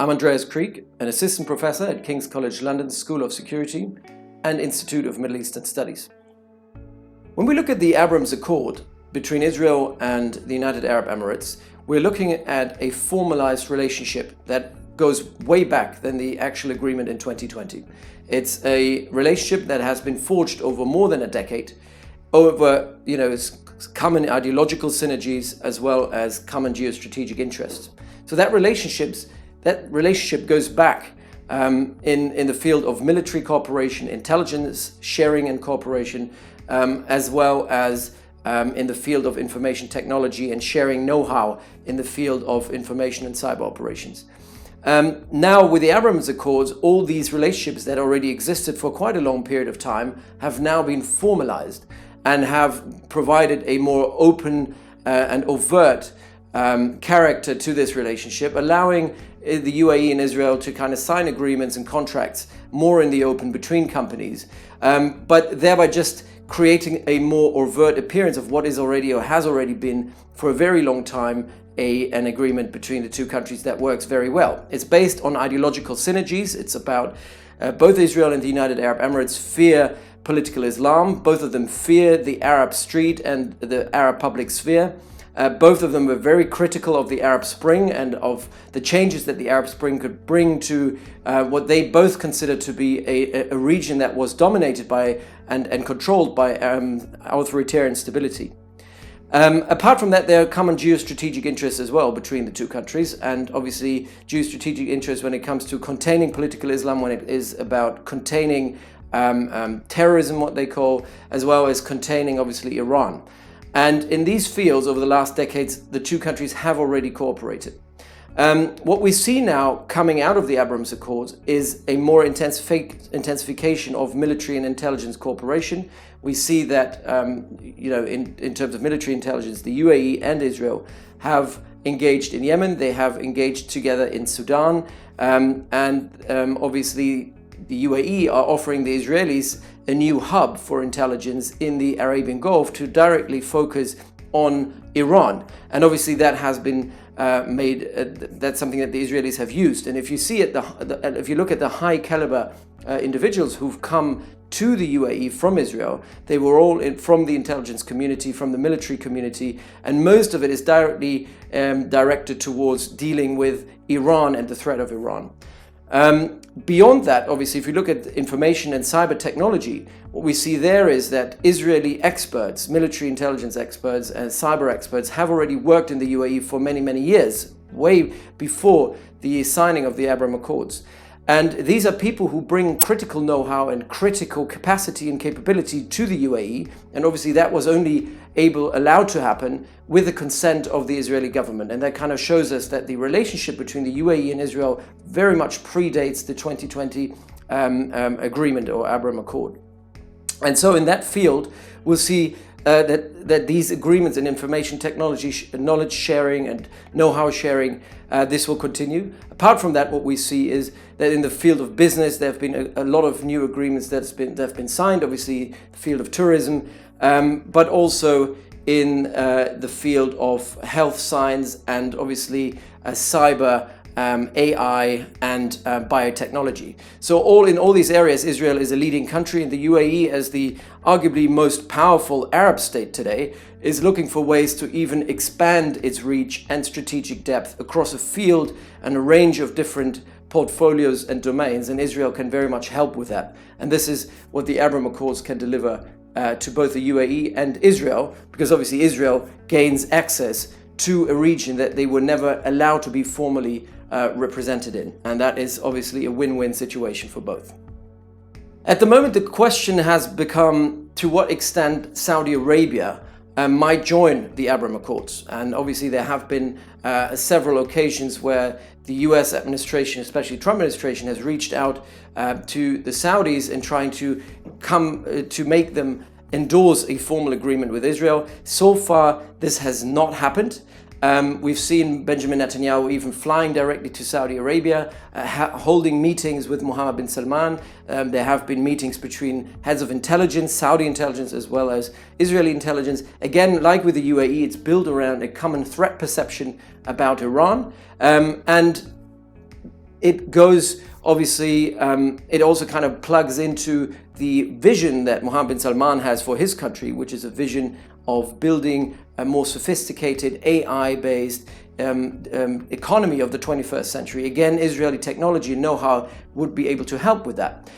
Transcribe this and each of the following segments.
I'm Andreas Krieg, an assistant professor at King's College London School of Security and Institute of Middle Eastern Studies. When we look at the Abrams Accord between Israel and the United Arab Emirates, we're looking at a formalized relationship that goes way back than the actual agreement in 2020. It's a relationship that has been forged over more than a decade, over common ideological synergies as well as common geostrategic interests. So that relationship goes back in the field of military cooperation, intelligence sharing and cooperation, as well as in the field of information technology and sharing know-how in the field of information and cyber operations. Now, with the Abrams Accords, all these relationships that already existed for quite a long period of time have now been formalized and have provided a more open and overt character to this relationship, allowing the UAE and Israel to kind of sign agreements and contracts more in the open between companies, but thereby just creating a more overt appearance of what is already or has already been for a very long time an agreement between the two countries that works very well. It's based on ideological synergies. It's about both Israel and the United Arab Emirates fear political Islam. Both of them fear the Arab street and the Arab public sphere. Both of them were very critical of the Arab Spring and of the changes that the Arab Spring could bring to what they both consider to be a region that was dominated by and controlled by authoritarian stability. Apart from that, there are common geostrategic interests as well between the two countries, and obviously geostrategic interests when it comes to containing political Islam, when it is about containing terrorism, what they call, as well as containing obviously Iran. And in these fields over the last decades, the two countries have already cooperated. What we see now coming out of the Abrams Accords is a more intensification of military and intelligence cooperation. We see that, in terms of military intelligence, the UAE and Israel have engaged in Yemen, they have engaged together in Sudan, obviously the UAE are offering the Israelis a new hub for intelligence in the Arabian Gulf to directly focus on Iran. And obviously that has been that's something that the Israelis have used. And if you see if you look at the high caliber individuals who've come to the UAE from Israel, they were all from the intelligence community, from the military community, and most of it is directly directed towards dealing with Iran and the threat of Iran. Beyond that, obviously, if you look at information and cyber technology, what we see there is that Israeli experts, military intelligence experts and cyber experts have already worked in the UAE for many, many years, way before the signing of the Abraham Accords. And these are people who bring critical know-how and critical capacity and capability to the UAE. And obviously that was only allowed to happen with the consent of the Israeli government. And that kind of shows us that the relationship between the UAE and Israel very much predates the 2020 agreement or Abraham Accord. And so in that field, we'll see that these agreements in information technology, knowledge sharing and know-how sharing, this will continue. Apart from that, what we see is that in the field of business, there have been a lot of new agreements that have been signed, obviously the field of tourism, but also in the field of health science and obviously cyber, AI and biotechnology. So in all these areas, Israel is a leading country, and the UAE, as the arguably most powerful Arab state today, is looking for ways to even expand its reach and strategic depth across a field and a range of different portfolios and domains, and Israel can very much help with that. And this is what the Abraham Accords can deliver to both the UAE and Israel, because obviously Israel gains access to a region that they were never allowed to be formally represented in. And that is obviously a win-win situation for both. At the moment, the question has become to what extent Saudi Arabia might join the Abraham Accords. And obviously there have been several occasions where the US administration, especially Trump administration, has reached out to the Saudis in trying to come to make them endorse a formal agreement with Israel. So far, this has not happened. We've seen Benjamin Netanyahu even flying directly to Saudi Arabia, holding meetings with Mohammed bin Salman. There have been meetings between heads of intelligence, Saudi intelligence, as well as Israeli intelligence. Again, like with the UAE, it's built around a common threat perception about Iran. And it goes, obviously, it also kind of plugs into the vision that Mohammed bin Salman has for his country, which is a vision of building a more sophisticated AI-based economy of the 21st century. Again, Israeli technology and know-how would be able to help with that.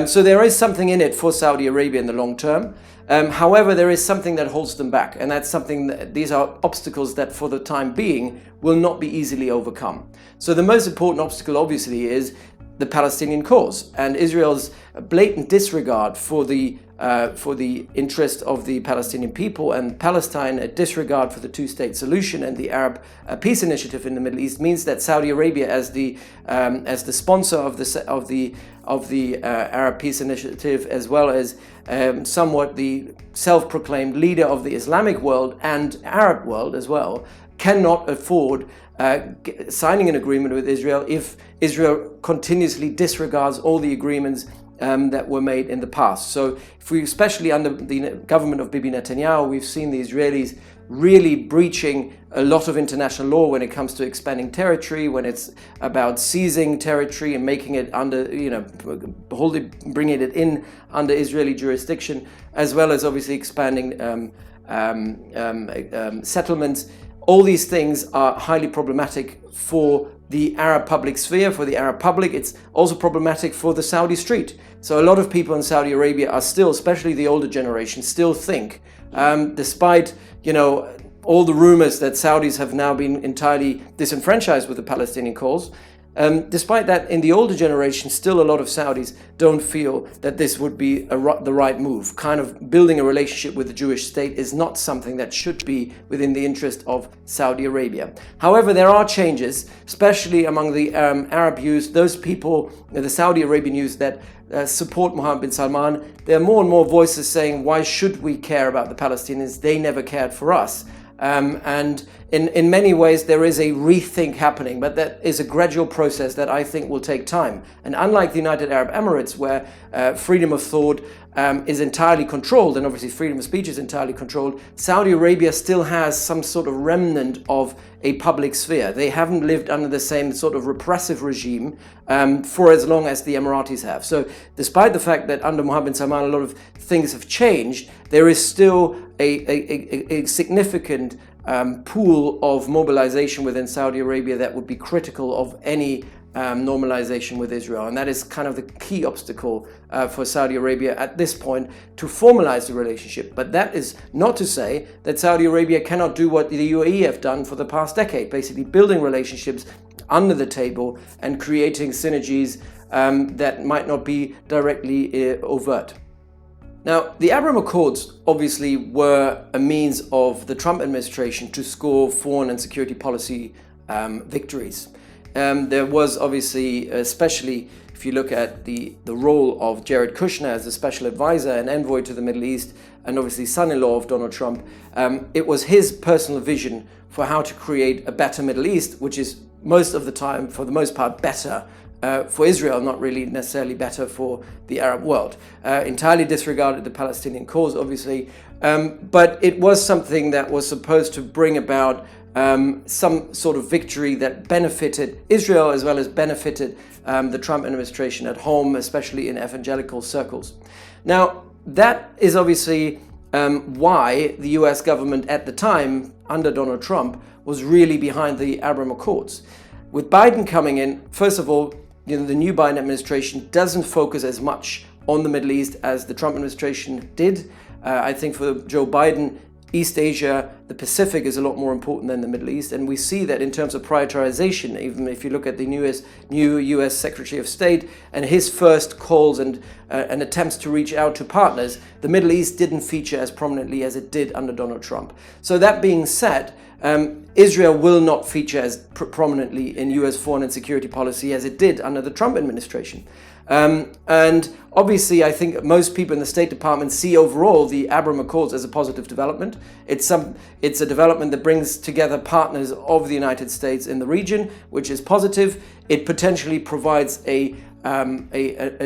So there is something in it for Saudi Arabia in the long term. However, there is something that holds them back, and that's something that these are obstacles that for the time being will not be easily overcome. So the most important obstacle obviously is the Palestinian cause and Israel's blatant disregard for the interest of the Palestinian people, and Palestine, a disregard for the two-state solution and the Arab peace initiative in the Middle East, means that Saudi Arabia, as the sponsor of the Arab peace initiative, as well as somewhat the self-proclaimed leader of the Islamic world and Arab world as well, cannot afford signing an agreement with Israel if Israel continuously disregards all the agreements that were made in the past. So if we, especially under the government of Bibi Netanyahu, we've seen the Israelis really breaching a lot of international law when it comes to expanding territory, when it's about seizing territory and making it under, bringing it in under Israeli jurisdiction, as well as obviously expanding settlements. All these things are highly problematic for the Arab public sphere, for the Arab public. It's also problematic for the Saudi street. So a lot of people in Saudi Arabia are still, especially the older generation, still think, despite, all the rumors that Saudis have now been entirely disenfranchised with the Palestinian cause, despite that, in the older generation, still a lot of Saudis don't feel that this would be the right move. Kind of building a relationship with the Jewish state is not something that should be within the interest of Saudi Arabia. However, there are changes, especially among the Arab youth, those people, the Saudi Arabian youth that support Mohammed bin Salman. There are more and more voices saying, why should we care about the Palestinians? They never cared for us. And in many ways there is a rethink happening, but that is a gradual process that I think will take time. And unlike the United Arab Emirates, where freedom of thought is entirely controlled, and obviously freedom of speech is entirely controlled, Saudi Arabia still has some sort of remnant of a public sphere. They haven't lived under the same sort of repressive regime for as long as the Emiratis have. So despite the fact that under Mohammed bin Salman a lot of things have changed, there is still a significant pool of mobilization within Saudi Arabia that would be critical of any normalization with Israel. And that is kind of the key obstacle for Saudi Arabia at this point to formalize the relationship. But that is not to say that Saudi Arabia cannot do what the UAE have done for the past decade, basically building relationships under the table and creating synergies that might not be directly overt. Now, the Abraham Accords obviously were a means of the Trump administration to score foreign and security policy victories. There was obviously, especially if you look at the role of Jared Kushner as a special advisor and envoy to the Middle East, and obviously son-in-law of Donald Trump, it was his personal vision for how to create a better Middle East, which is most of the time, for the most part, better for Israel, not really necessarily better for the Arab world. Entirely disregarded the Palestinian cause, obviously, but it was something that was supposed to bring about some sort of victory that benefited Israel as well as benefited the Trump administration at home, especially in evangelical circles. Now, that is obviously why the US government at the time, under Donald Trump, was really behind the Abraham Accords. With Biden coming in, first of all, the new Biden administration doesn't focus as much on the Middle East as the Trump administration did. I think for Joe Biden, East Asia, the Pacific is a lot more important than the Middle East. And we see that in terms of prioritization, even if you look at the new US Secretary of State and his first calls and attempts to reach out to partners, the Middle East didn't feature as prominently as it did under Donald Trump. So that being said, Israel will not feature as prominently in US foreign and security policy as it did under the Trump administration. And obviously, I think most people in the State Department see overall the Abraham Accords as a positive development. It's a development that brings together partners of the United States in the region, which is positive. It potentially provides a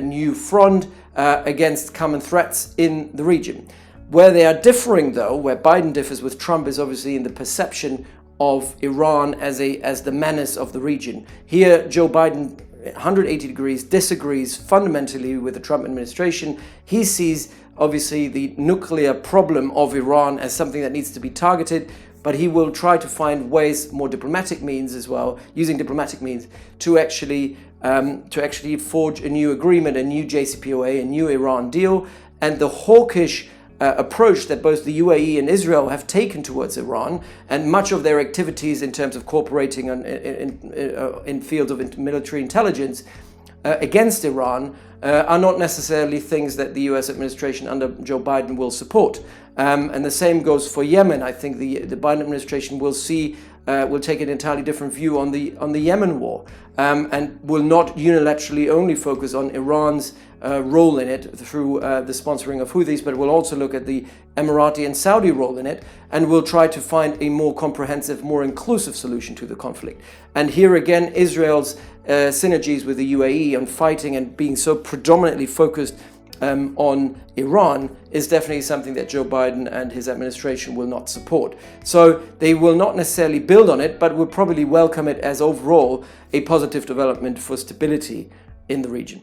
new front against common threats in the region. Where they are differing, though, where Biden differs with Trump, is obviously in the perception of Iran as the menace of the region. Here, Joe Biden 180 degrees, disagrees fundamentally with the Trump administration. He sees, obviously, the nuclear problem of Iran as something that needs to be targeted, but he will try to find ways, more diplomatic means as well, using diplomatic means, to actually forge a new agreement, a new JCPOA, a new Iran deal. And the hawkish approach that both the UAE and Israel have taken towards Iran, and much of their activities in terms of cooperating in fields of military intelligence against Iran are not necessarily things that the US administration under Joe Biden will support. And the same goes for Yemen. I think the Biden administration will take an entirely different view on the Yemen war, and will not unilaterally only focus on Iran's role in it through the sponsoring of Houthis, but will also look at the Emirati and Saudi role in it, and will try to find a more comprehensive, more inclusive solution to the conflict. And here again, Israel's synergies with the UAE on fighting and being so predominantly focused on Iran is definitely something that Joe Biden and his administration will not support. So they will not necessarily build on it, but will probably welcome it as overall a positive development for stability in the region.